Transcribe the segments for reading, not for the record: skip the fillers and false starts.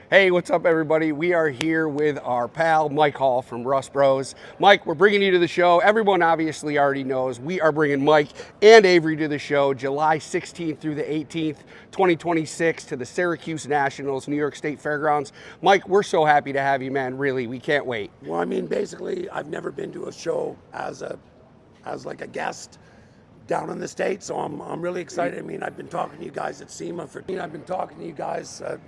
Hey, what's up, everybody? We are here with our pal Mike Hall from Rust Bros. Mike, we're bringing you to the show. Everyone obviously already knows we are bringing Mike and Avery to the show July 16th through the 18th, 2026 to the Syracuse Nationals, New York State Fairgrounds. Mike, we're so happy to have you, man. Really, we can't wait. Well, I mean, basically, I've never been to a show as like a guest down in the States, so I'm really excited. I mean, I've been talking to you guys at SEMA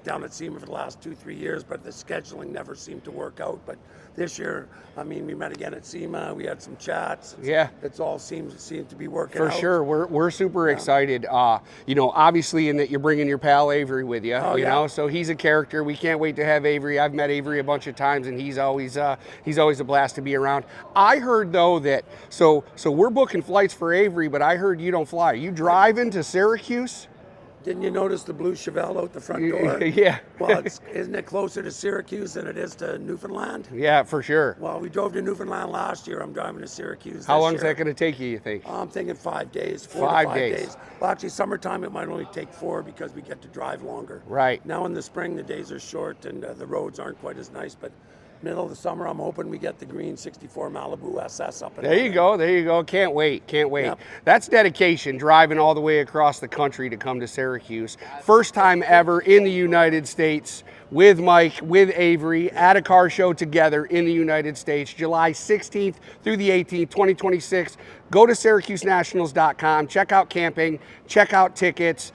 down at SEMA for the last 2-3 years, but the scheduling never seemed to work out. But this year, I mean, we met again at SEMA. We had some chats. Yeah. It's all seemed to be working For out. sure, we're super excited. Obviously, in that you're bringing your pal Avery with you. Oh, you yeah. know, so he's a character. We can't wait to have Avery. I've met Avery a bunch of times, and he's always a blast to be around. I heard though that so we're booking flights for Avery, but I heard you don't fly. Are you driving to Syracuse? Didn't you notice the blue Chevelle out the front door? Yeah. Well, isn't it closer to Syracuse than it is to Newfoundland? Yeah, for sure. Well, we drove to Newfoundland last year. I'm driving to Syracuse How this long is year. that going to take you think? I'm thinking 5 days, 5 days. Well, actually, summertime it might only take 4 because we get to drive longer. Right. Now in the spring, the days are short and the roads aren't quite as nice. But middle of the summer, I'm hoping we get the green 64 Malibu SS up. There you go. Can't wait. Yep. That's dedication, driving all the way across the country to come to Syracuse. First time ever in the United States with Mike, with Avery, at a car show together in the United States, July 16th through the 18th, 2026. Go to SyracuseNationals.com, check out camping, check out tickets,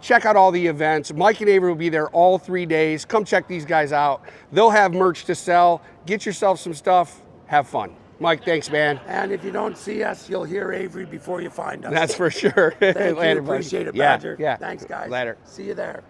check out all the events. Mike and Avery will be there all 3 days. Come check these guys out. They'll have merch to sell. Get yourself some stuff. Have fun. Mike, thanks, man. And if you don't see us, you'll hear Avery before you find us. That's for sure. Thank Later, you. buddy. Appreciate it, Yeah, Badger. yeah. Thanks, guys. Later. See you there.